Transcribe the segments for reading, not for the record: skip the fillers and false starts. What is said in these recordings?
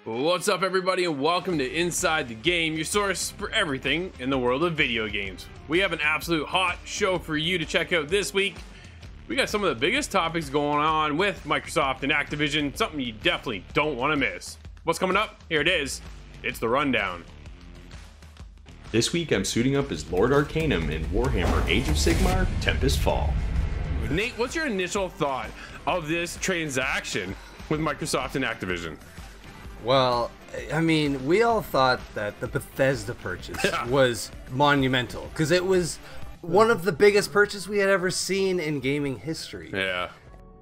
What's up, everybody, and welcome to Inside the Game, your source for everything in the world of video games. We have an absolute hot show for you to check out this week. We got some of the biggest topics going on with Microsoft and Activision, something you definitely don't want to miss. What's coming up? Here it is. It's the rundown. This week I'm suiting up as Lord Arcanum in Warhammer Age of Sigmar Tempestfall. Nate, what's your initial thought of this transaction with Microsoft and Activision? Well, I mean, we all thought that the Bethesda purchase was monumental because it was one of the biggest purchases we had ever seen in gaming history. Yeah.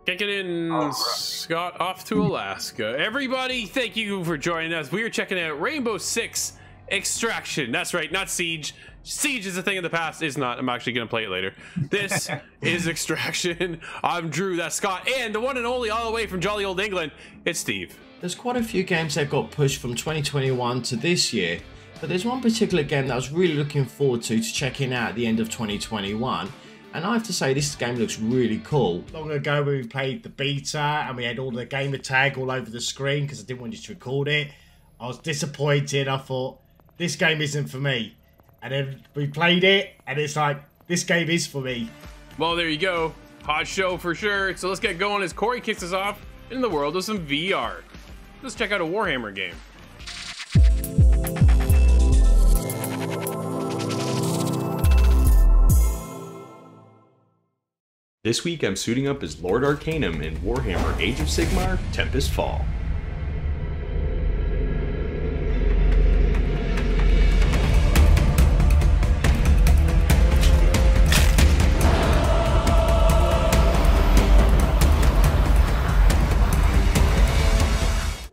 Kicking in Scot off to Alaska. Everybody, thank you for joining us. We are checking out Rainbow Six Extraction. That's right, not Siege. Siege is a thing of the past. It's not. I'm actually going to play it later. This is Extraction. I'm Drew, that's Scott, and the one and only all the way from jolly old England, it's Steve. There's quite a few games that got pushed from 2021 to this year, but there's one particular game that I was really looking forward to checking out at the end of 2021, and I have to say this game looks really cool. Long ago when we played the beta and we had all the gamer tag all over the screen because I didn't want you to record it, I was disappointed. I thought, this game isn't for me. And then we played it and it's like, this game is for me. Well, there you go. Hot show for sure. So let's get going as Cory kicks us off in the world of some VR. Let's check out a Warhammer game. This week I'm suiting up as Lord Arcanum in Warhammer Age of Sigmar Tempestfall.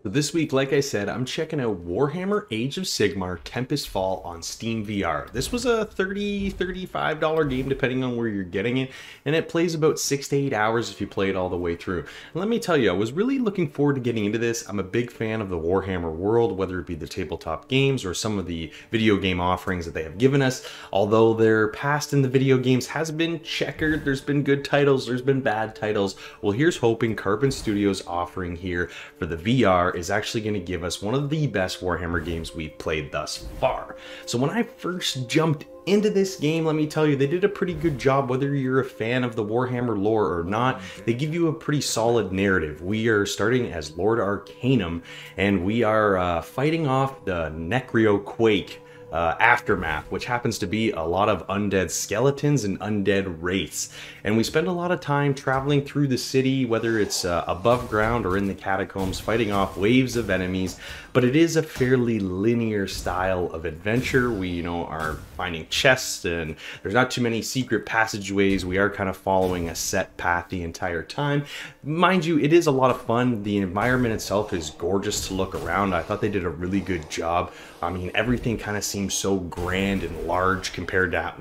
This week, like I said, I'm checking out Warhammer Age of Sigmar Tempestfall on Steam VR. This was a $30, $35 game depending on where you're getting it, and it plays about 6 to 8 hours if you play it all the way through. And let me tell you, I was really looking forward to getting into this. I'm a big fan of the Warhammer world, whether it be the tabletop games or some of the video game offerings that they have given us. Although their past in the video games has been checkered, there's been good titles, there's been bad titles. Well, here's hoping Carbon Studios' offering here for the VR is actually going to give us one of the best Warhammer games we've played thus far. So when I first jumped into this game, let me tell you, they did a pretty good job. Whether you're a fan of the Warhammer lore or not, they give you a pretty solid narrative. We are starting as Lord Arcanum, and we are fighting off the Necroquake aftermath, which happens to be a lot of undead skeletons and undead wraiths. And we spend a lot of time traveling through the city, whether it's above ground or in the catacombs, fighting off waves of enemies. But it is a fairly linear style of adventure. We, are finding chests, and there's not too many secret passageways. We are kind of following a set path the entire time. Mind you, it is a lot of fun. The environment itself is gorgeous to look around. I thought they did a really good job. I mean, everything kind of seems so grand and large compared to,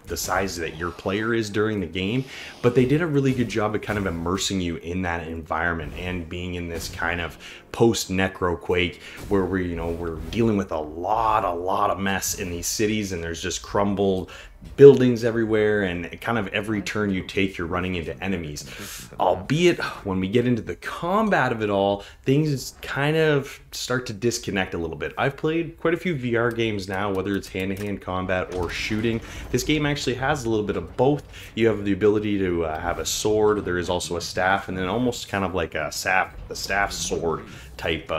the size that your player is during the game. But they did a really good job of kind of immersing you in that environment and being in this kind of post-Necroquake where we're dealing with a lot of mess in these cities, and there's just crumbled buildings everywhere, and kind of every turn you take you're running into enemies. Albeit when we get into the combat of it all, things kind of start to disconnect a little bit. I've played quite a few VR games now, whether it's hand-to-hand combat or shooting. This game actually has a little bit of both. You have the ability to have a sword, there is also a staff, and then almost kind of like a staff sword type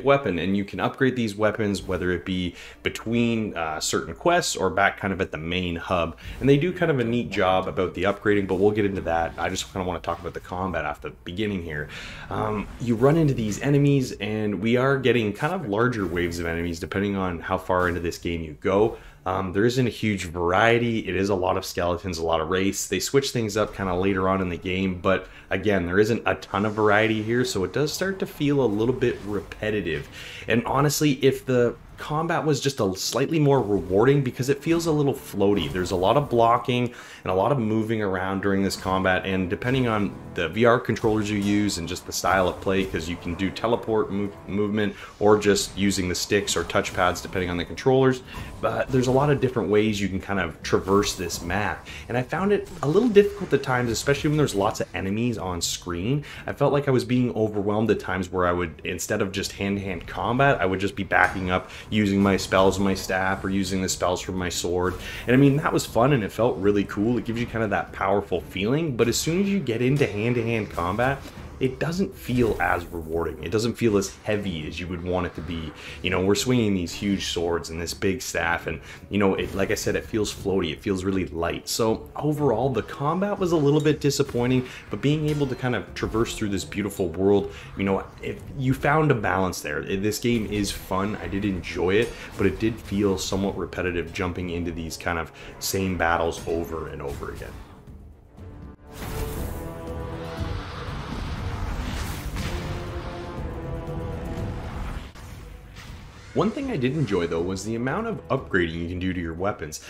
weapon, and you can upgrade these weapons whether it be between certain quests or back kind of at the main hub. And they do kind of a neat job about the upgrading, but we'll get into that. I just kind of want to talk about the combat at the beginning here. You run into these enemies, and we are getting kind of larger waves of enemies depending on how far into this game you go. There isn't a huge variety. It is a lot of skeletons, a lot of wraiths. They switch things up kind of later on in the game, but again, there isn't a ton of variety here, so it does start to feel a little bit repetitive. And honestly, if the combat was just a slightly more rewarding because it feels a little floaty. There's a lot of blocking and a lot of moving around during this combat, and depending on the VR controllers you use and just the style of play, because you can do teleport movement or just using the sticks or touchpads depending on the controllers, but there's a lot of different ways you can kind of traverse this map, and I found it a little difficult at times, especially when there's lots of enemies on screen. I felt like I was being overwhelmed at times where I would, instead of just hand-to-hand combat, I would just be backing up using my spells with my staff or using the spells from my sword. And I mean, that was fun and it felt really cool. It gives you kind of that powerful feeling, but as soon as you get into hand-to-hand combat, it doesn't feel as rewarding. It doesn't feel as heavy as you would want it to be. You know, we're swinging these huge swords and this big staff, and you know, like I said, it feels floaty. It feels really light. So overall, the combat was a little bit disappointing, but being able to kind of traverse through this beautiful world, you know, if you found a balance there. This game is fun. I did enjoy it, but it did feel somewhat repetitive jumping into these kind of same battles over and over again. One thing I did enjoy though was the amount of upgrading you can do to your weapons.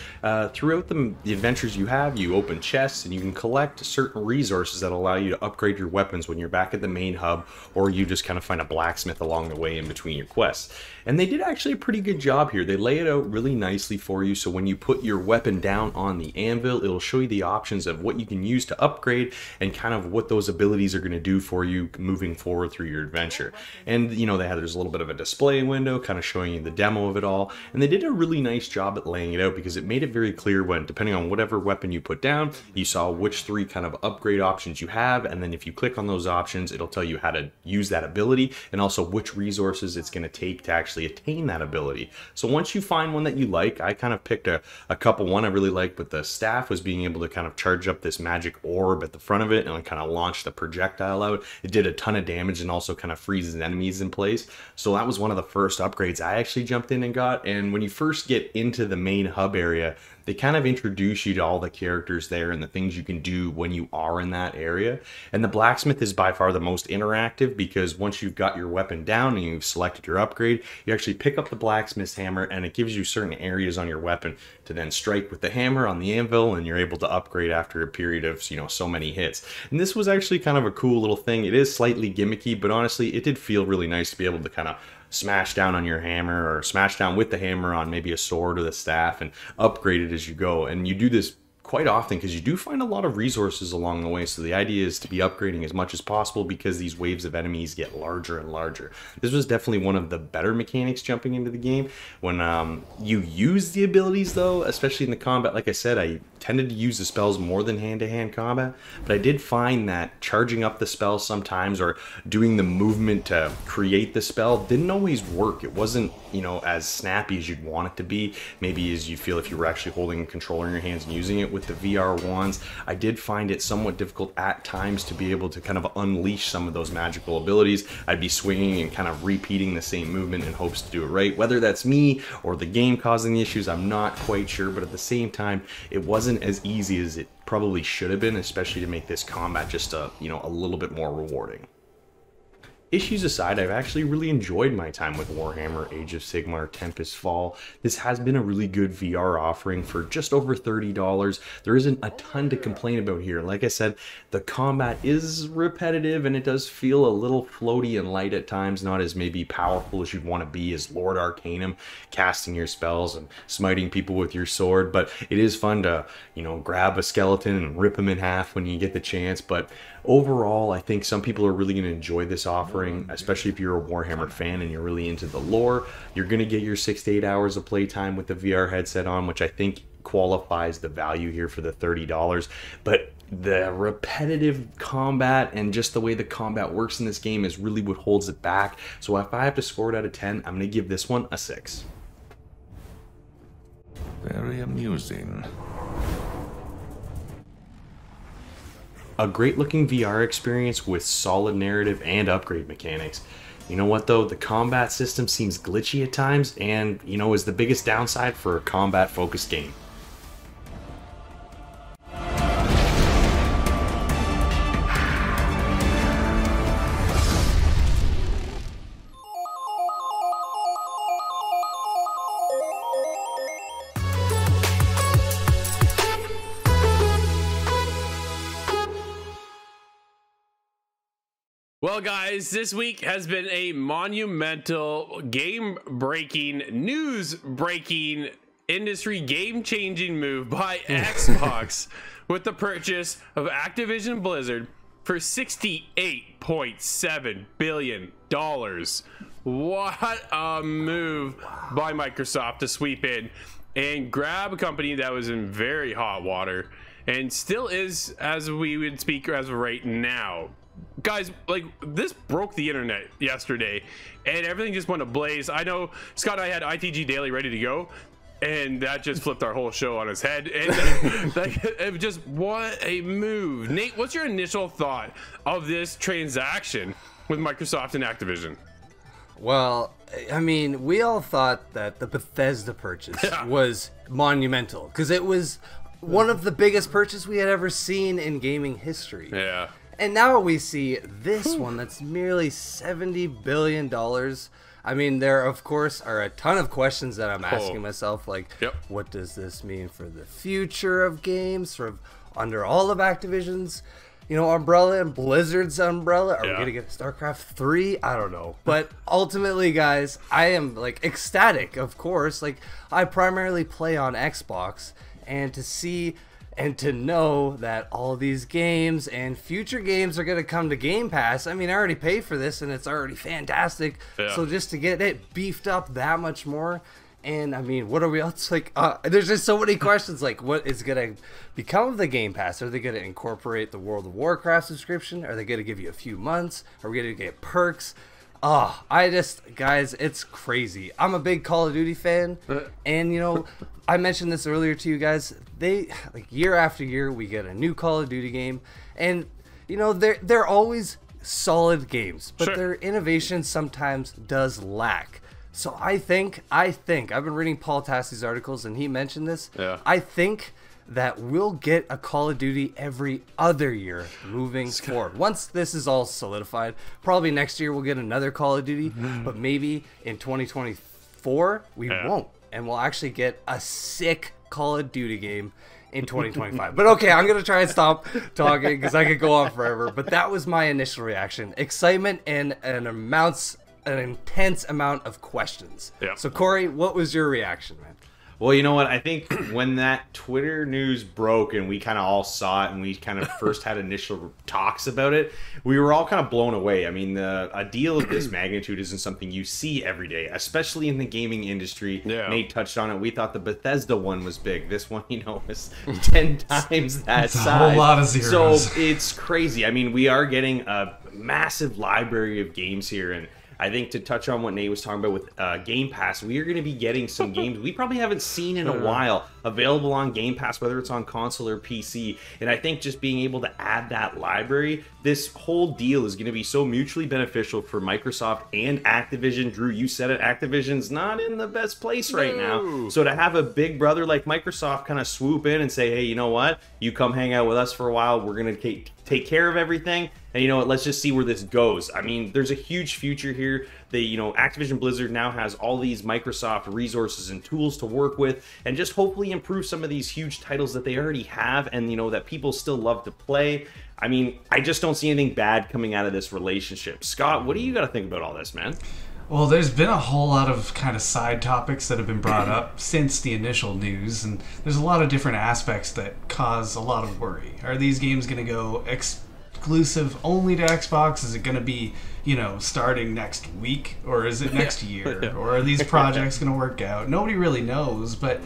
Throughout the adventures you have, you open chests and you can collect certain resources that allow you to upgrade your weapons when you're back at the main hub, or you just kind of find a blacksmith along the way in between your quests. And they did actually a pretty good job here. They lay it out really nicely for you, so when you put your weapon down on the anvil, it'll show you the options of what you can use to upgrade and kind of what those abilities are going to do for you moving forward through your adventure. And you know, there's a little bit of a display window kind of showing you the demo of it all, and they did a really nice job at laying it out because it made it very clear when, depending on whatever weapon you put down, you saw which 3 kind of upgrade options you have, and then if you click on those options, it'll tell you how to use that ability and also which resources it's going to take to actually attain that ability. So once you find one that you like, I kind of picked a couple. One I really liked with the staff was being able to kind of charge up this magic orb at the front of it and kind of launch the projectile out. It did a ton of damage and also kind of freezes enemies in place. So that was one of the first upgrades I actually jumped in and got. And when you first get into the main hub area, they kind of introduce you to all the characters there and the things you can do when you are in that area. And the blacksmith is by far the most interactive, because once you've got your weapon down and you've selected your upgrade, you actually pick up the blacksmith's hammer and it gives you certain areas on your weapon to then strike with the hammer on the anvil, and you're able to upgrade after a period of, you know, so many hits. And this was actually kind of a cool little thing. It is slightly gimmicky, but honestly, it did feel really nice to be able to kind of smash down on your hammer, or smash down with the hammer on maybe a sword or the staff, and upgrade it as you go. And you do this quite often because you do find a lot of resources along the way, so the idea is to be upgrading as much as possible because these waves of enemies get larger and larger. This was definitely one of the better mechanics jumping into the game. When you use the abilities though, especially in the combat, like I said, I tended to use the spells more than hand-to-hand combat, but I did find that charging up the spell sometimes or doing the movement to create the spell didn't always work. It wasn't, you know, as snappy as you'd want it to be, maybe as you feel if you were actually holding a controller in your hands and using it with the VR wands. I did find it somewhat difficult at times to be able to kind of unleash some of those magical abilities. I'd be swinging and kind of repeating the same movement in hopes to do it right. Whether that's me or the game causing the issues, I'm not quite sure, but at the same time, it wasn't as easy as it probably should have been, especially to make this combat just a little bit more rewarding. Issues aside, I've actually really enjoyed my time with Warhammer Age of Sigmar Tempestfall. This has been a really good VR offering for just over $30. There isn't a ton to complain about here. Like I said, the combat is repetitive and it does feel a little floaty and light at times, not as maybe powerful as you'd want to be as Lord Arcanum, casting your spells and smiting people with your sword, but it is fun to, you know, grab a skeleton and rip him in half when you get the chance. But overall, I think some people are really going to enjoy this offering, especially if you're a Warhammer fan and you're really into the lore. You're going to get your 6 to 8 hours of playtime with the VR headset on, which I think qualifies the value here for the $30. But the repetitive combat and just the way the combat works in this game is really what holds it back. So if I have to score it out of 10, I'm going to give this one a 6. Very amusing. A great looking VR experience with solid narrative and upgrade mechanics. You know what though, the combat system seems glitchy at times and, you know, is the biggest downside for a combat focused game. Well, guys, this week has been a monumental, game-breaking, news-breaking, industry game-changing move by Xbox with the purchase of Activision Blizzard for $68.7 billion. What a move by Microsoft to sweep in and grab a company that was in very hot water and still is, as we would speak as of right now. Guys, like, this broke the internet yesterday and everything just went ablaze. I know Scott and I had ITG Daily ready to go, and that just flipped our whole show on its head. And like, it just, what a move. Nate, what's your initial thought of this transaction with Microsoft and Activision? Well, I mean, we all thought that the Bethesda purchase was monumental because it was one of the biggest purchases we had ever seen in gaming history. Yeah. And now we see this one that's merely $70 billion. I mean, there, of course, are a ton of questions that I'm asking myself, like, what does this mean for the future of games, sort of under all of Activision's, you know, umbrella and Blizzard's umbrella? Are we going to get StarCraft 3? I don't know. But ultimately, guys, I am, like, ecstatic, of course. Like, I primarily play on Xbox, and to see and to know that all these games and future games are going to come to Game Pass. I mean, I already paid for this and it's already fantastic. So just to get it beefed up that much more. And I mean, what are we else like? There's just so many questions. Like, what is going to become of the Game Pass? Are they going to incorporate the World of Warcraft subscription? Are they going to give you a few months? Are we going to get perks? Guys, it's crazy. I'm a big Call of Duty fan, and you know, I mentioned this earlier to you guys. They, like, year after year, we get a new Call of Duty game, and you know, they're always solid games, but their innovation sometimes does lack. So I think I've been reading Paul Tassi's articles, and he mentioned this. I think that we'll get a Call of Duty every other year moving forward. Once this is all solidified, probably next year we'll get another Call of Duty, but maybe in 2024 we won't, and we'll actually get a sick Call of Duty game in 2025. But okay, I'm gonna try and stop talking because I could go on forever. But that was my initial reaction: excitement and an intense amount of questions. So Cory, what was your reaction, man? Well, you know what? I think when that Twitter news broke and we kind of all saw it and we kind of first had initial talks about it, we were all kind of blown away. I mean, a deal of this magnitude isn't something you see every day, especially in the gaming industry. Nate touched on it. We thought the Bethesda one was big. This one, you know, is 10 times that size. A whole lot of zeros. So it's crazy. I mean, we are getting a massive library of games here, and I think to touch on what Nate was talking about with Game Pass, we are going to be getting some games we probably haven't seen in a while available on Game Pass, whether it's on console or PC. And I think just being able to add that library, this whole deal is going to be so mutually beneficial for Microsoft and Activision. Drew, you said it, Activision's not in the best place right now. So to have a big brother like Microsoft kind of swoop in and say, hey, you know what? You come hang out with us for a while. We're going to take care of everything. And you know what, let's just see where this goes. I mean, there's a huge future here. You know, Activision Blizzard now has all these Microsoft resources and tools to work with and just hopefully improve some of these huge titles that they already have and, you know, that people still love to play. I mean, I just don't see anything bad coming out of this relationship. Scott, what do you got to think about all this, man? Well, there's been a whole lot of kind of side topics that have been brought up since the initial news, and there's a lot of different aspects that cause a lot of worry. Are these games going to go exclusive only to Xbox? Is it going to be, you know, starting next week, or is it next year? Or are these projects going to work out? Nobody really knows, but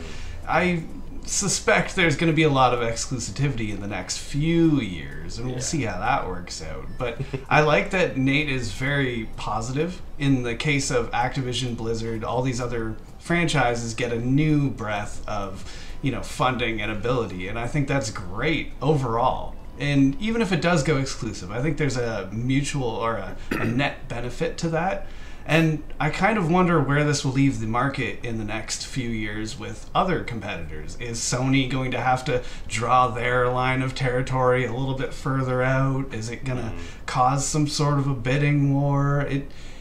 I suspect there's going to be a lot of exclusivity in the next few years, and we'll see how that works out. But I like that Nate is very positive. In the case of Activision Blizzard, all these other franchises get a new breath of, you know, funding and ability, and I think that's great overall. And even if it does go exclusive, I think there's a mutual or a net benefit to that. And I kind of wonder where this will leave the market in the next few years with other competitors. Is Sony going to have to draw their line of territory a little bit further out? Is it going to cause some sort of a bidding war?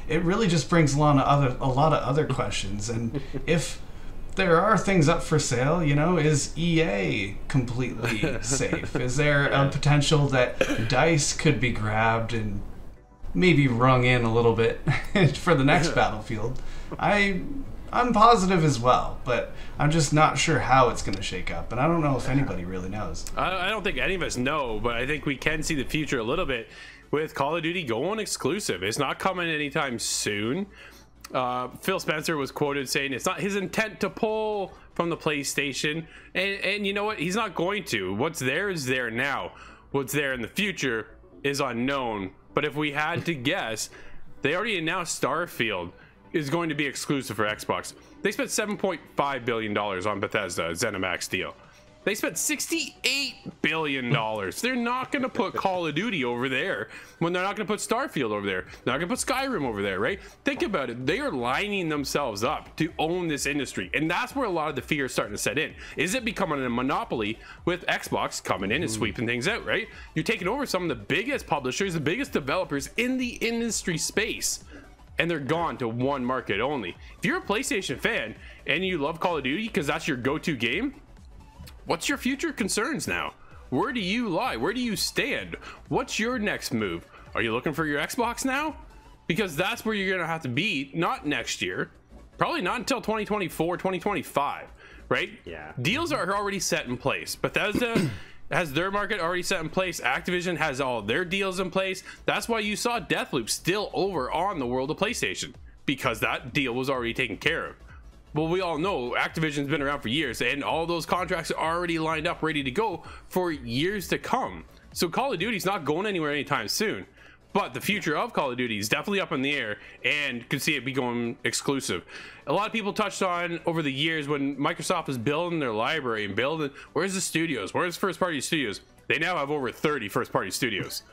It really just brings a lot of other questions. And if there are things up for sale, you know, is EA completely safe? Is there a potential that DICE could be grabbed and maybe rung in a little bit for the next Battlefield. I'm positive as well, but I'm just not sure how it's going to shake up, and I don't know if anybody really knows. I don't think any of us know, but I think we can see the future a little bit with Call of Duty going exclusive. It's not coming anytime soon. Phil Spencer was quoted saying it's not his intent to pull from the PlayStation, and you know what? He's not going to. What's there is there now. What's there in the future is unknown. But if we had to guess, they already announced Starfield is going to be exclusive for Xbox. They spent $7.5 billion on Bethesda ZeniMax deal. They spent $68 billion. They're not going to put Call of Duty over there when they're not going to put Starfield over there. They're not going to put Skyrim over there, right? Think about it. They are lining themselves up to own this industry. And that's where a lot of the fear is starting to set in. Is it becoming a monopoly with Xbox coming in and sweeping things out, right? You're taking over some of the biggest publishers, the biggest developers in the industry space, and they're gone to one market only. If you're a PlayStation fan and you love Call of Duty because that's your go-to game, what's your future concerns now? Where do you lie? Where do you stand? What's your next move? Are you looking for your Xbox now? Because that's where you're gonna have to be, not next year, probably not until 2024, 2025, right? Yeah. Deals are already set in place. Bethesda has their market already set in place. Activision has all their deals in place. That's why you saw Deathloop still over on the world of PlayStation, because that deal was already taken care of. Well, we all know Activision's been around for years, and all those contracts are already lined up, ready to go for years to come. So Call of Duty's not going anywhere anytime soon. But the future of Call of Duty is definitely up in the air, and could see it be going exclusive. A lot of people touched on over the years when Microsoft was building their library and building, where's the studios? Where's first-party studios? They now have over 30 first-party studios.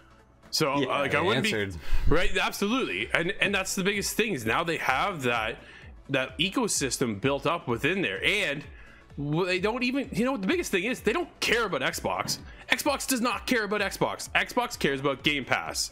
So Yeah, like I wouldn't answered. be right. Absolutely, and that's the biggest thing is now they have that ecosystem built up within there, and they don't even, you know what the biggest thing is, they don't care about Xbox. Xbox does not care about Xbox. Xbox cares about Game Pass.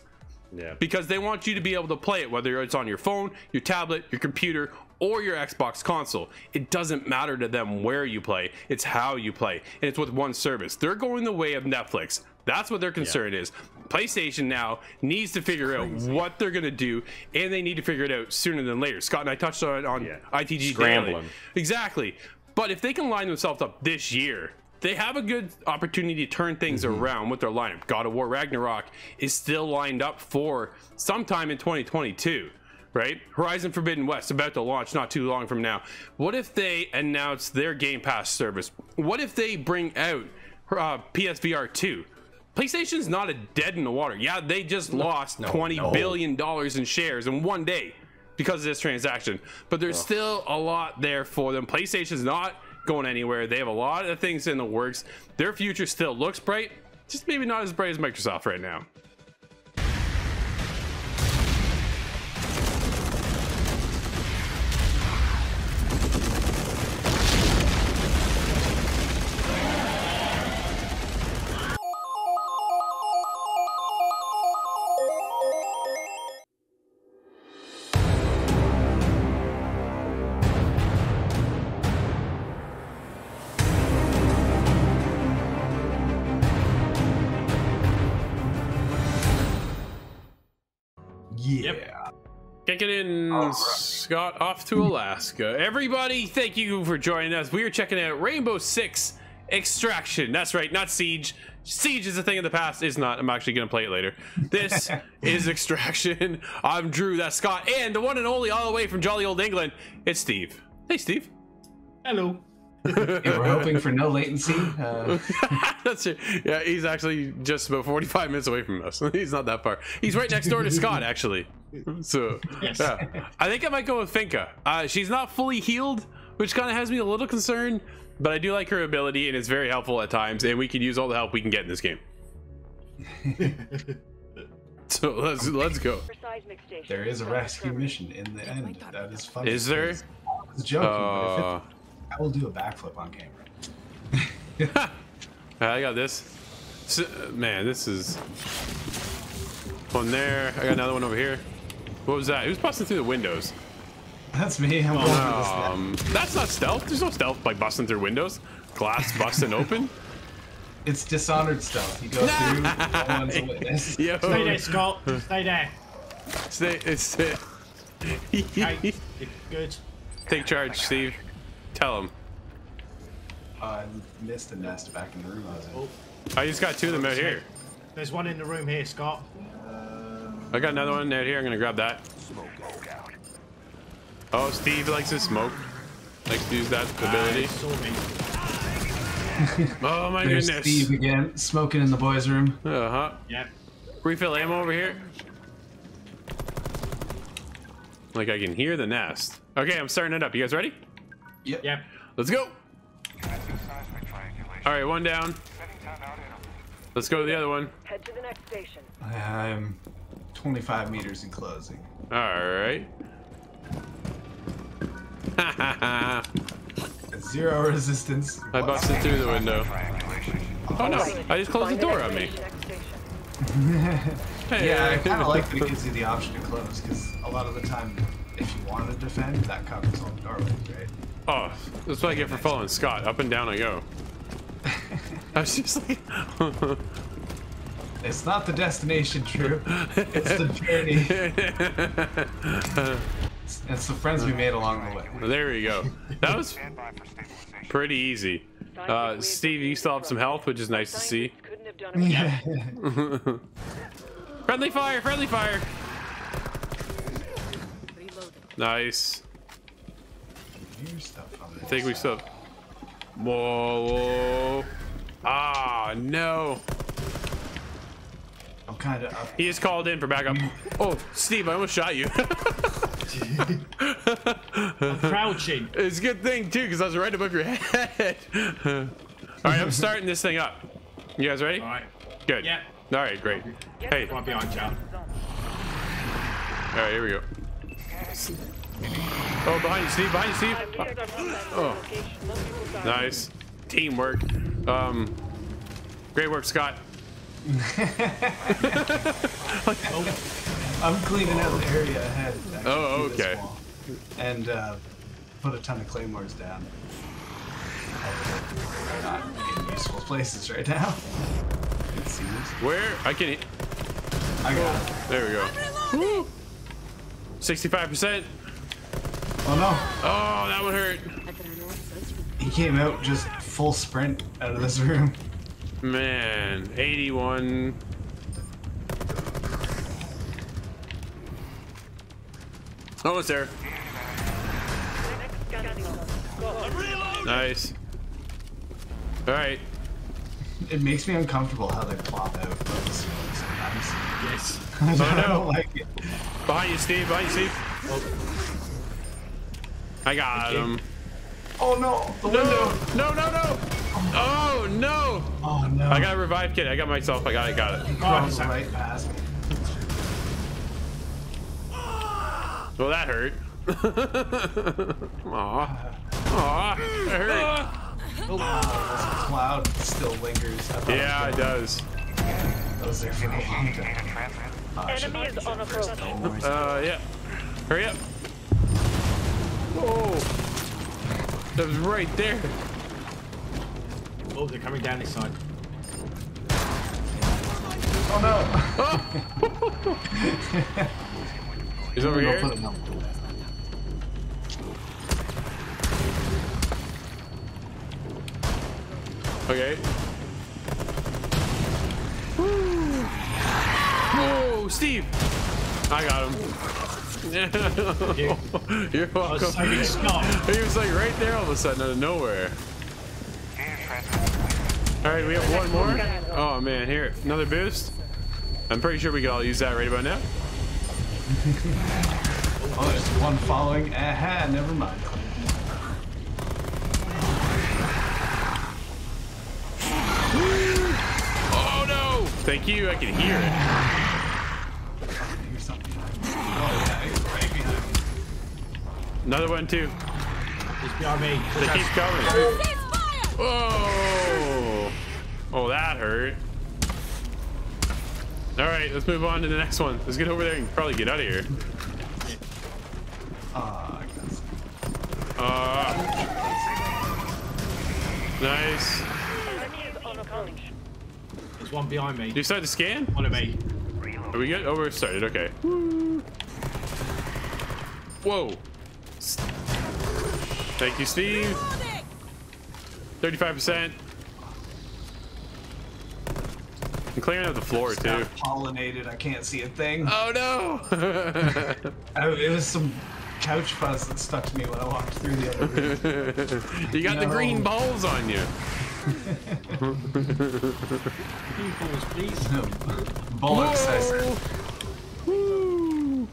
Yeah. Because they want you to be able to play it, whether it's on your phone, your tablet, your computer, or your Xbox console. It doesn't matter to them where you play, it's how you play, and it's with one service. They're going the way of Netflix. That's what their concern is. PlayStation now needs to figure out what they're going to do, and they need to figure it out sooner than later. Scott and I touched on it on ITG Scrambling. Daily. Exactly. But if they can line themselves up this year, they have a good opportunity to turn things around with their lineup. God of War Ragnarok is still lined up for sometime in 2022, right? Horizon Forbidden West about to launch not too long from now. What if they announce their Game Pass service? What if they bring out PSVR 2? PlayStation's not a dead in the water. Yeah, they just lost $20 billion in shares in one day because of this transaction. But there's still a lot there for them. PlayStation's not going anywhere. They have a lot of things in the works. Their future still looks bright, just maybe not as bright as Microsoft right now. Kicking in Scot off to Alaska. Everybody, thank you for joining us. We are checking out Rainbow Six Extraction. That's right, not Siege. Siege is a thing of the past. It's not. I'm actually going to play it later. This is Extraction. I'm Drew, that's Scott, and the one and only all the way from jolly old England, it's Steve. Hey, Steve. Hello. We're hoping for no latency. That's it. Yeah, he's actually just about 45 minutes away from us. He's not that far. He's right next door to Scott, actually. So, Yes. yeah. I think I might go with Finka. She's not fully healed, which kind of has me a little concerned, but I do like her ability, and it's very helpful at times, and we can use all the help we can get in this game. So let's go. There is a rescue mission in the end. That is funny. Is there? I was joking, but if I will do a backflip on camera. I got this. So, man, this is one there. I got another one over here. What was that? Who's busting through the windows? That's me. I'm going for this. That's not stealth. There's no stealth by busting through windows. Glass busting open. It's Dishonored stealth. You go through, no one's a witness. Yo. Stay there, Scott. Stay there. Stay. Hey, good. Take charge, Steve. Tell him. I missed a nest back in the room I was in. Oh, I just got 2 of them out here. there's one in the room here, Scott. I got another one out here. I'm gonna grab that. Oh, Steve likes to smoke. Likes to use that ability. Saw me. Oh my There's goodness. Steve again, smoking in the boys' room. Uh-huh. Yep. Refill ammo over here. Like I can hear the nest. Okay, I'm starting it up. You guys ready? Yep. Let's go. All right, one down. Let's go to the other one. Head to the next station. I'm 25 meters in closing. All right. Zero resistance. I busted through the window. Oh no! I just closed the door on me. Hey. Yeah, I kind of like that it gives you the option to close, because a lot of the time, if you want to defend, that covers all the doorways, right? Oh, that's what I get for following Scott. Up and down I go. I was just like... It's not the destination, Drew. It's the journey. It's the friends we made along the way. There we go. That was pretty easy. Steve, you still have some health, which is nice to see. Yeah. Friendly fire! Friendly fire! Nice. Here's stuff on I think we still... Whoa. Ah, no. I'm kind of up. He just called in for backup. Oh, Steve, I almost shot you. I'm crouching. It's a good thing, too, because I was right above your head. All right, I'm starting this thing up. You guys ready? All right. Good. Yeah. All right, great. Hey. Right behind you. All right, here we go. Oh, behind you, Steve. Behind you, Steve. Oh. Nice. Teamwork. Great work, Scott. I'm cleaning out the area ahead. Oh, through this okay. wall. And put a ton of claymores down. They're not in useful places right now. It seems. Where? I can... I got it. There we go. Woo. 65%. Oh no. Oh, that one hurt. He came out just full sprint out of this room. Man, 81. Almost there. Nice. All right. It makes me uncomfortable how they plop out from the ceiling sometimes. Yes. I no. don't like it. Behind you, Steve. Behind you, Steve. Oh. I got him. Oh no! The window! No! Oh no! Oh no! I got a revive kit. I got myself. I got it. Crossed right past me. Well, that hurt. Aw. It hurt. Oh, this cloud still lingers. Yeah, it does. That was there for a long time. Enemy is on approach. Yeah. Hurry up. Whoa. That was right there. Oh, they're coming down this side. Oh no! He's over here. Okay. Woo. Whoa, Steve! I got him. You're welcome. He was like right there all of a sudden out of nowhere. Alright, we have one more. Oh man, here, another boost. I'm pretty sure we could all use that right about now. Oh, there's one following. Aha, never mind. Oh no! Thank you, I can hear it. Here's something. Oh yeah, he's right behind me. Another one too. He's behind me. They keep coming. Whoa! Oh, that hurt. Alright, let's move on to the next one. Let's get over there and probably get out of here. I guess. Nice. There's one behind me. Do you start to scan? One of me. Are we good? Oh, we're started. Okay. Woo. Whoa. Thank you, Steve. 35%. I'm clearing out the floor too. Pollinated. I can't see a thing. Oh no! It was some couch fuzz that stuck to me when I walked through the other room. You got the green balls on you. Green balls, please. Bullocks, I said. Woo.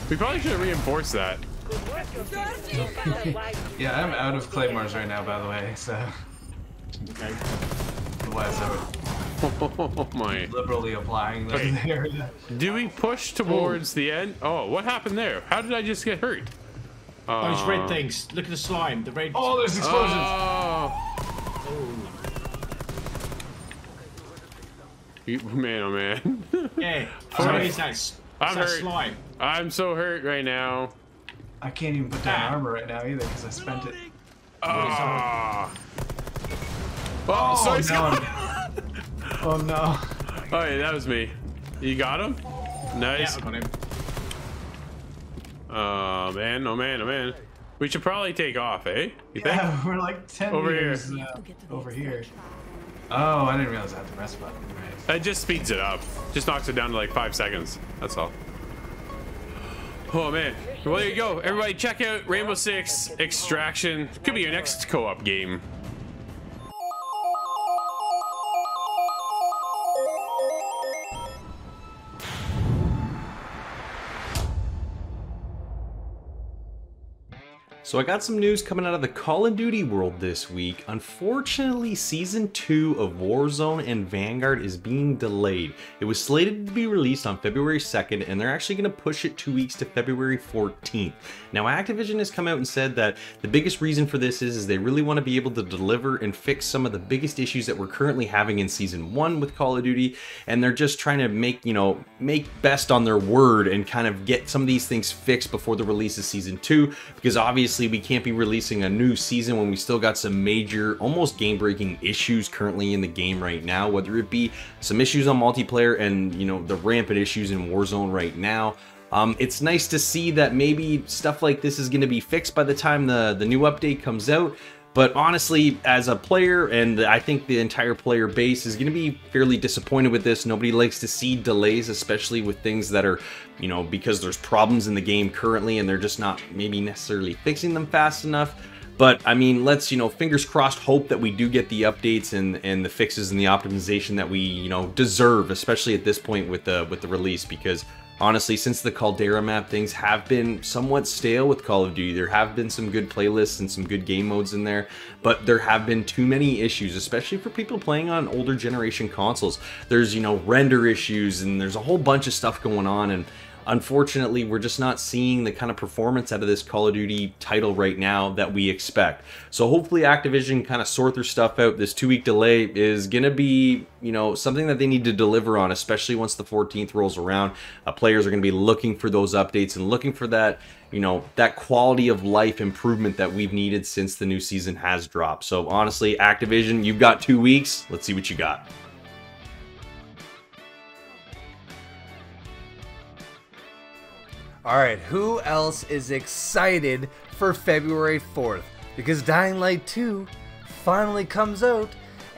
We probably should have reinforced that. Yeah, I'm out of claymores right now, by the way, so... Okay. Otherwise I would Oh my. liberally applying them in the area. Do we push towards the end? Oh, what happened there? How did I just get hurt? Those red things. Look at the slime. The red. Oh, there's explosions! Oh. Man, oh man. Yeah. So is that, I'm that hurt. slime. I'm so hurt right now. I can't even put down armor right now either because I spent it. Oh, Oh, sorry, no. Scott. Oh no. Oh, yeah, that was me. You got him? Nice. Yeah, I got him. Oh man, oh man, oh man. We should probably take off, eh? You think? Yeah, we're like 10 Over meters over here. Oh, I didn't realize I had the rest button. Right. It just speeds it up. Just knocks it down to like 5 seconds. That's all. Oh man. Well, there you go. Everybody check out Rainbow Six Extraction. Could be your next co-op game. So I got some news coming out of the Call of Duty world this week. Unfortunately, Season 2 of Warzone and Vanguard is being delayed. It was slated to be released on February 2nd, and they're actually going to push it 2 weeks to February 14th. Now, Activision has come out and said that the biggest reason for this is they really want to be able to deliver and fix some of the biggest issues that we're currently having in Season 1 with Call of Duty, and they're just trying to make best on their word and kind of get some of these things fixed before the release of Season 2, because obviously we can't be releasing a new season when we still got some major, almost game-breaking issues currently in the game right now, whether it be some issues on multiplayer and, the rampant issues in Warzone right now. It's nice to see that maybe stuff like this is going to be fixed by the time the new update comes out. But honestly, as a player, and I think the entire player base is going to be fairly disappointed with this. Nobody likes to see delays, especially with things that are, because there's problems in the game currently and they're just not maybe necessarily fixing them fast enough. But I mean, let's, fingers crossed, hope that we do get the updates and the fixes and the optimization that we, deserve, especially at this point with the release, because honestly, since the Caldera map, things have been somewhat stale with Call of Duty. There have been some good playlists and some good game modes in there, but there have been too many issues, especially for people playing on older generation consoles. There's, render issues, and there's a whole bunch of stuff going on, and unfortunately, we're just not seeing the kind of performance out of this Call of Duty title right now that we expect. So hopefully Activision kind of sort their stuff out. This 2-week delay is going to be, something that they need to deliver on, especially once the 14th rolls around. Players are going to be looking for those updates and looking for that, that quality of life improvement that we've needed since the new season has dropped. So honestly, Activision, you've got 2 weeks. Let's see what you got. Alright, who else is excited for February 4th? Because Dying Light 2 finally comes out,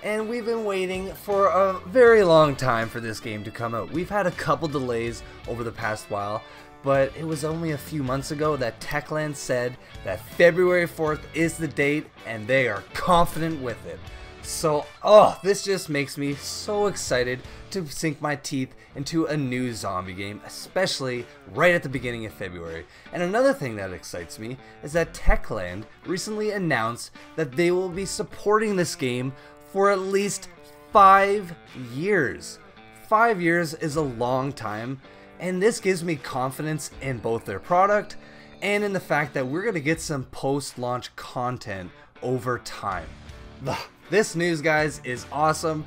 and we've been waiting for a very long time for this game to come out. We've had a couple delays over the past while, but it was only a few months ago that Techland said that February 4th is the date, and they are confident with it. So, this just makes me so excited to sink my teeth into a new zombie game, especially right at the beginning of February. And another thing that excites me is that Techland recently announced that they will be supporting this game for at least 5 years. 5 years is a long time, and this gives me confidence in both their product and in the fact that we're going to get some post-launch content over time. This news, guys, is awesome.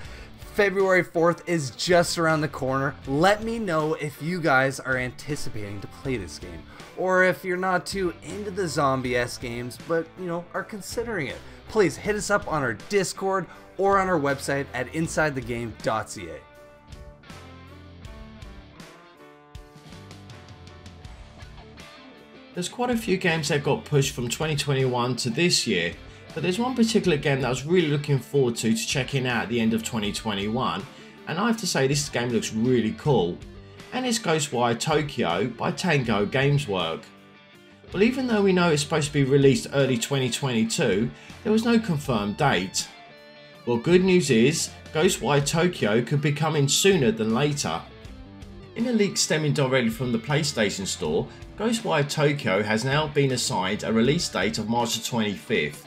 February 4th is just around the corner. Let me know if you guys are anticipating to play this game, or if you're not too into the zombie-esque games, but, are considering it. Please hit us up on our Discord or on our website at insidethegame.ca. There's quite a few games that got pushed from 2021 to this year, but there's one particular game that I was really looking forward to checking out at the end of 2021, and I have to say this game looks really cool, and it's Ghostwire Tokyo by Tango Gameswork. Well, even though we know it's supposed to be released early 2022, there was no confirmed date. Well, good news is, Ghostwire Tokyo could be coming sooner than later. In a leak stemming directly from the PlayStation Store, Ghostwire Tokyo has now been assigned a release date of March 25th.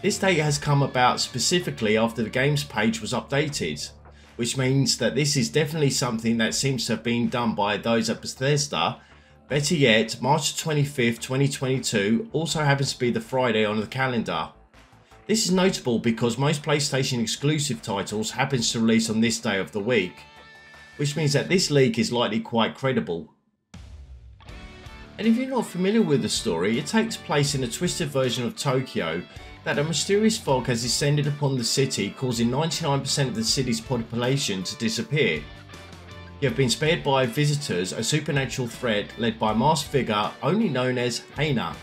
This date has come about specifically after the games page was updated, which means that this is definitely something that seems to have been done by those at Bethesda. Better yet, March 25th, 2022 also happens to be the Friday on the calendar. This is notable because most PlayStation exclusive titles happen to release on this day of the week, which means that this leak is likely quite credible. And if you're not familiar with the story, it takes place in a twisted version of Tokyo that a mysterious fog has descended upon the city, causing 99% of the city's population to disappear. You have been spared by visitors, a supernatural threat led by a masked figure only known as Heina.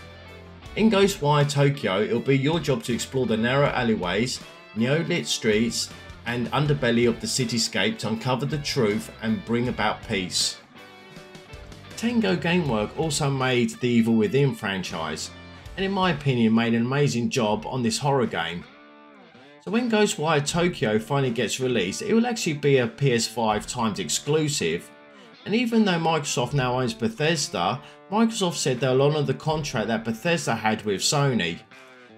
In Ghostwire Tokyo, it'll be your job to explore the narrow alleyways, neo-lit streets, and underbelly of the cityscape to uncover the truth and bring about peace. Tango Gamework also made the Evil Within franchise, and in my opinion made an amazing job on this horror game. So when Ghostwire Tokyo finally gets released, it will actually be a PS5 timed exclusive, and even though Microsoft now owns Bethesda, Microsoft said they'll honour the contract that Bethesda had with Sony.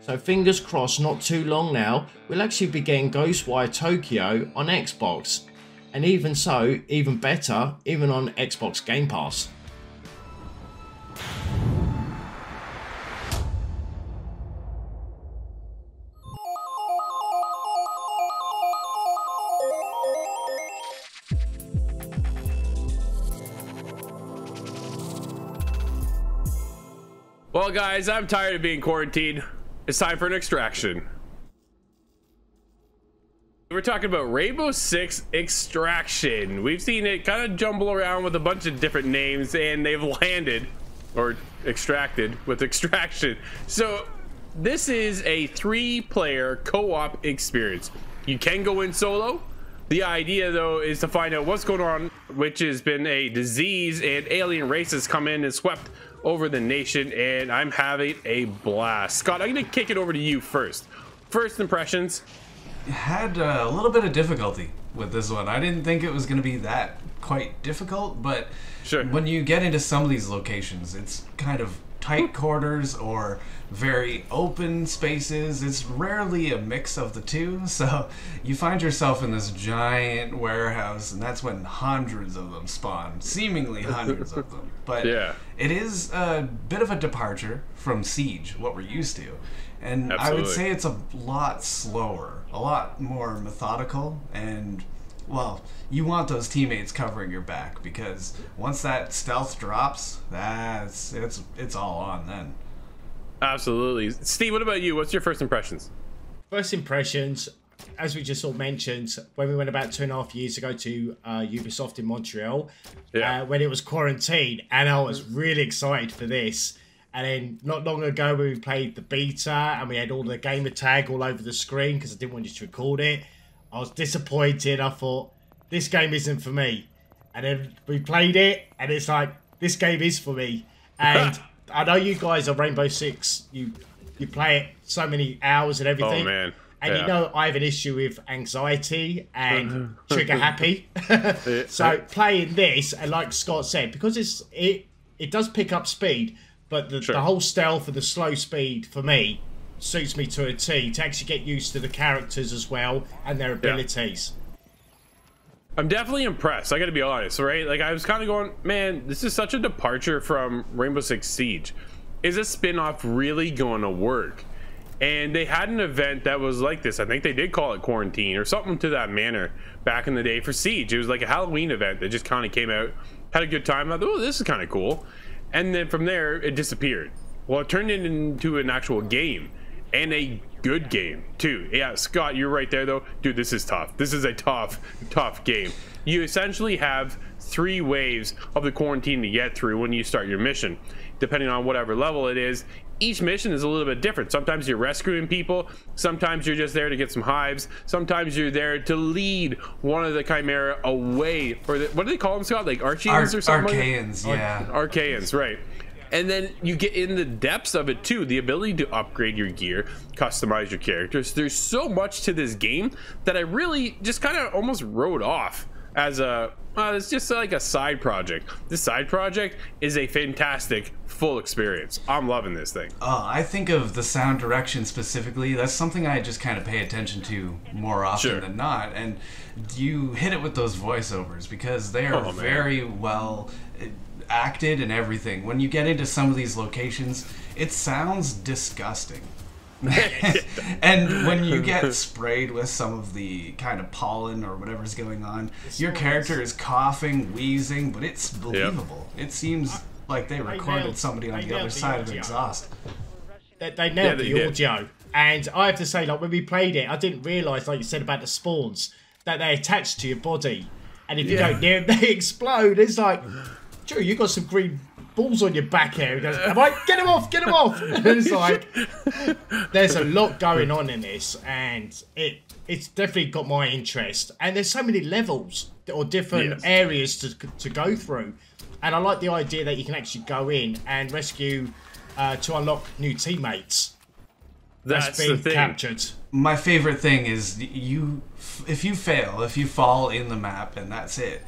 So fingers crossed, not too long now, we'll actually be getting Ghostwire Tokyo on Xbox, and even so, even better, even on Xbox Game Pass. Well, guys, I'm tired of being quarantined. It's time for an extraction. We're talking about Rainbow Six Extraction. We've seen it kind of jumble around with a bunch of different names, and they've landed or extracted with Extraction. So this is a 3-player co-op experience. You can go in solo. The idea, though, is to find out what's going on, which has been a disease, and alien races come in and swept over the nation, and I'm having a blast. Scott, I'm gonna kick it over to you first. First impressions. Had a little bit of difficulty with this one. I didn't think it was going to be that quite difficult, but sure, when you get into some of these locations, it's kind of tight quarters or very open spaces. It's rarely a mix of the two, so you find yourself in this giant warehouse, and that's when hundreds of them spawn, seemingly hundreds of them. But yeah, it is a bit of a departure from Siege, what we're used to. And absolutely, I would say it's a lot slower, a lot more methodical, and well, you want those teammates covering your back, because once that stealth drops, it's all on then. Absolutely. Steve, what about you? What's your first impressions? First impressions, as we just all mentioned, when we went about 2.5 years ago to Ubisoft in Montreal, when it was quarantine, and I was really excited for this. And then not long ago when we played the beta and we had all the gamer tag all over the screen because I didn't want you to record it, I was disappointed. I thought, this game isn't for me. And then we played it and it's like, this game is for me. And I know you guys are Rainbow Six, you play it so many hours and everything. Oh man. And you know I have an issue with anxiety and trigger happy. So playing this, and like Scott said, because it does pick up speed, but the whole stealth and the slow speed, for me, suits me to a T, to actually get used to the characters as well and their abilities. I'm definitely impressed, I gotta be honest, right? Like, I was kind of going, man, this is such a departure from Rainbow Six Siege. Is a spin-off really going to work? And they had an event that was like this. I think they did call it Quarantine or something to that manner back in the day for Siege. It was like a Halloween event that just kind of came out, had a good time. I thought, oh, this is kind of cool. And then from there, it disappeared. Well, it turned into an actual game, and a good game, too. Yeah, Scott, you're right there, though. Dude, this is tough. This is a tough game. You essentially have 3 waves of the quarantine to get through when you start your mission. depending on whatever level it is, each mission is a little bit different. Sometimes you're rescuing people, sometimes you're just there to get some hives, sometimes you're there to lead one of the Chimera away, or what do they call them, Scott? Like Archeans or something? Archaeans, yeah. Archaeans, right. And then you get in the depths of it too, the ability to upgrade your gear, customize your characters. There's so much to this game that I really just kind of almost wrote off as a, it's just like a side project. This side project is a fantastic full experience. I'm loving this thing. I think of the sound direction specifically. That's something I just kind of pay attention to more often than not. And you hit it with those voiceovers because they are very well acted and everything. When you get into some of these locations, it sounds disgusting. And when you get sprayed with some of the kind of pollen or whatever's going on, your character is coughing, wheezing, but it's believable. It seems like they recorded somebody on the other side of the exhaust. They nailed the audio. And I have to say, like, when we played it, I didn't realise, like you said about the spawns, that they attach to your body. And if you go near them, they explode. It's like, Drew, you got some green balls on your back here. He goes, get him off, get him off. And it's like, there's a lot going on in this, and it's definitely got my interest. And there's so many levels or different areas to go through. And I like the idea that you can actually go in and rescue to unlock new teammates. That's been captured. My favorite thing is if you fall in the map and that's it,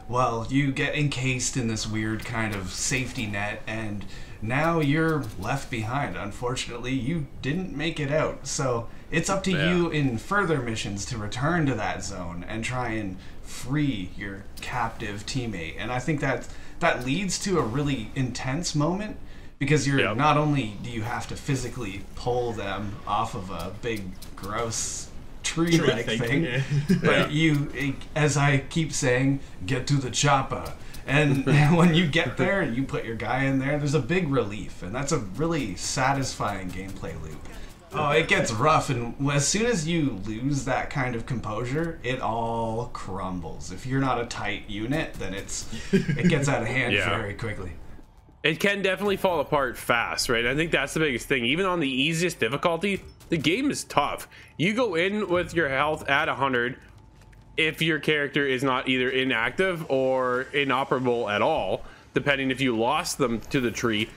well, you get encased in this weird kind of safety net, and now you're left behind. Unfortunately, you didn't make it out. So it's up to you in further missions to return to that zone and try and free your captive teammate. And I think that leads to a really intense moment, because you're not only do you have to physically pull them off of a big, gross tree-like thing, but you, as I keep saying, get to the chopper. And when you get there and you put your guy in there, there's a big relief, and that's a really satisfying gameplay loop. Oh, it gets rough, and as soon as you lose that kind of composure, it all crumbles. If you're not a tight unit, then it gets out of hand very quickly. It can definitely fall apart fast, right? I think that's the biggest thing. Even on the easiest difficulty, the game is tough. You go in with your health at 100 if your character is not either inactive or inoperable at all, depending if you lost them to the tree.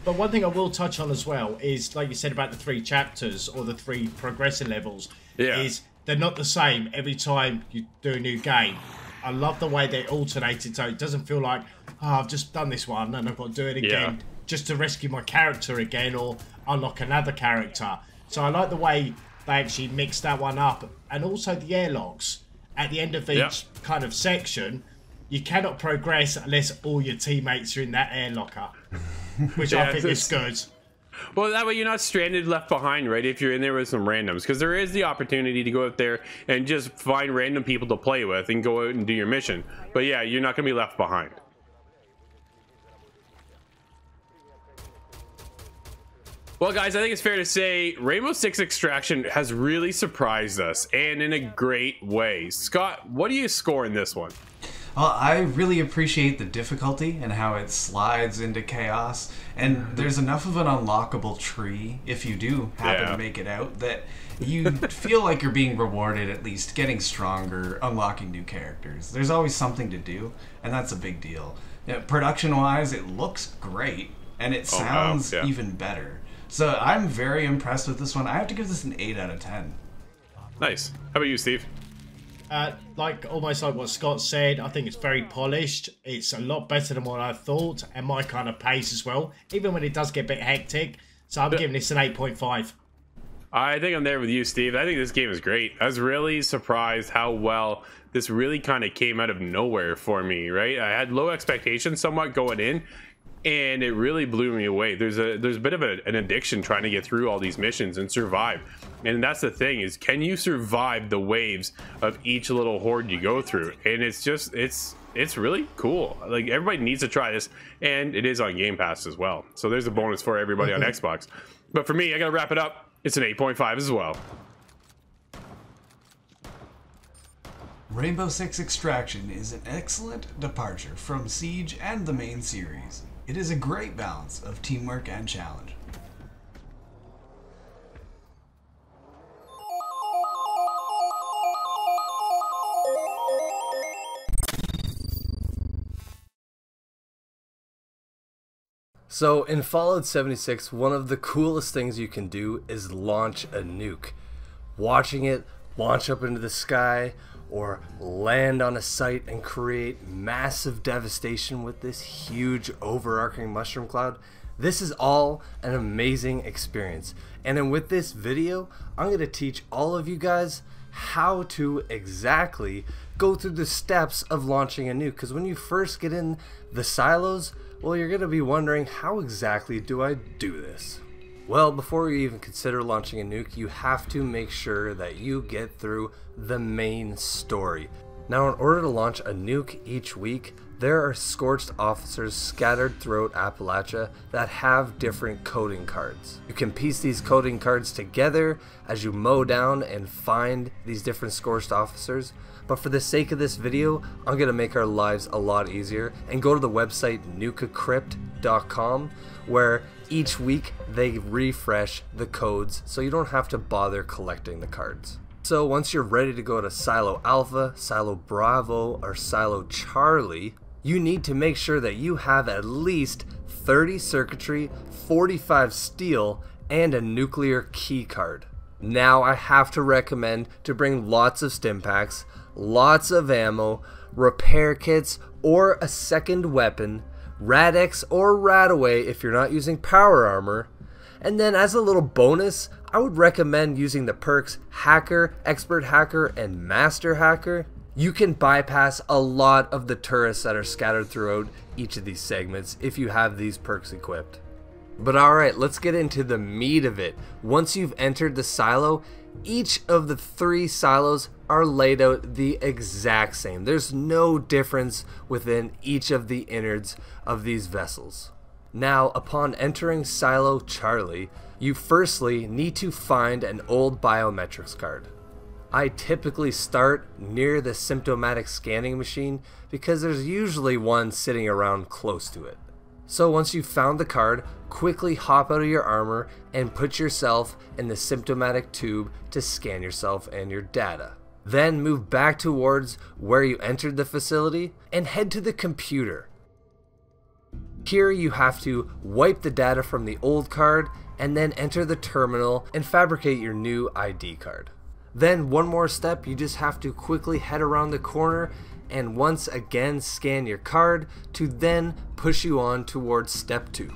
But one thing I will touch on as well is, like you said about the 3 chapters or the 3 progression levels, is they're not the same every time you do a new game. I love the way they alternated, so it doesn't feel like, oh, I've just done this one and I've got to do it again just to rescue my character again or unlock another character. So I like the way they actually mixed that one up. And also the airlocks. At the end of each kind of section, you cannot progress unless all your teammates are in that air locker, which I think is good. Well, that way you're not stranded, left behind, right? If you're in there with some randoms, because there is the opportunity to go out there and just find random people to play with and go out and do your mission. But yeah, you're not going to be left behind. Well, guys, I think it's fair to say Rainbow Six Extraction has really surprised us, and in a great way. Scott, what do you score in this one? Well, I really appreciate the difficulty and how it slides into chaos, and there's enough of an unlockable tree, if you do happen to make it out, that you feel like you're being rewarded, at least getting stronger, unlocking new characters. There's always something to do, and that's a big deal. Production-wise, it looks great, and it sounds even better. So I'm very impressed with this one. I have to give this an 8 out of 10. Nice. How about you, Steve? Like almost like what Scott said, I think it's very polished. It's a lot better than what I thought, and my kind of pace as well, even when it does get a bit hectic. So I'm giving this an 8.5. I think I'm there with you, Steve. I think this game is great. I was really surprised how well this really kind of came out of nowhere for me, right? I had low expectations somewhat going in, and it really blew me away. There's a bit of an addiction trying to get through all these missions and survive. And that's the thing, is can you survive the waves of each little horde you go through? And it's just, it's really cool. Like, everybody needs to try this, and it is on Game Pass as well. So there's a bonus for everybody on Xbox. But for me, I gotta wrap it up. It's an 8.5 as well. Rainbow Six Extraction is an excellent departure from Siege and the main series. It is a great balance of teamwork and challenge. So in Fallout 76, one of the coolest things you can do is launch a nuke. Watching it launch up into the sky or land on a site and create massive devastation with this huge overarching mushroom cloud, this is all an amazing experience. And then with this video, I'm going to teach all of you guys how to exactly go through the steps of launching a nuke. Because when you first get in the silos, well, you're going to be wondering, how exactly do I do this? Well, before you even consider launching a nuke, you have to make sure that you get through the main story. Now, in order to launch a nuke each week, there are scorched officers scattered throughout Appalachia that have different coding cards. You can piece these coding cards together as you mow down and find these different scorched officers. But for the sake of this video, I'm going to make our lives a lot easier and go to the website nukecrypt.com, where each week they refresh the codes so you don't have to bother collecting the cards. So once you're ready to go to Silo Alpha, Silo Bravo, or Silo Charlie, you need to make sure that you have at least 30 circuitry, 45 steel, and a nuclear key card. Now I have to recommend to bring lots of stim packs, lots of ammo, repair kits, or a second weapon, Rad-X or Radaway if you're not using power armor. And then as a little bonus, I would recommend using the perks Hacker, Expert Hacker, and Master Hacker. You can bypass a lot of the turrets that are scattered throughout each of these segments if you have these perks equipped. But alright, let's get into the meat of it. Once you've entered the silo, each of the 3 silos are laid out the exact same. There's no difference within each of the innards of these vessels. Now, upon entering Silo Charlie, you firstly need to find an old biometrics card. I typically start near the symptomatic scanning machine because there's usually one sitting around close to it. So once you've found the card, quickly hop out of your armor and put yourself in the symptomatic tube to scan yourself and your data. Then move back towards where you entered the facility and head to the computer. Here you have to wipe the data from the old card and then enter the terminal and fabricate your new ID card. Then one more step, you just have to quickly head around the corner and once again scan your card to then push you on towards step 2.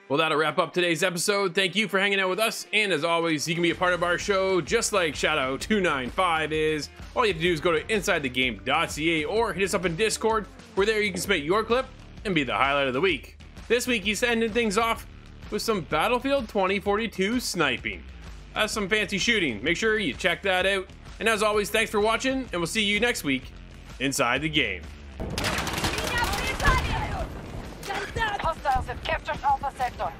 Well, that'll wrap up today's episode. Thank you for hanging out with us, and as always, you can be a part of our show just like Shadow295 is. All you have to do is go to insidethegame.ca or hit us up in Discord, where there you can submit your clip and be the highlight of the week. This week he's ending things off with some Battlefield 2042 sniping. That's some fancy shooting. Make sure you check that out. And as always, thanks for watching, and we'll see you next week inside the game. Hostiles have captured Alpha Sector.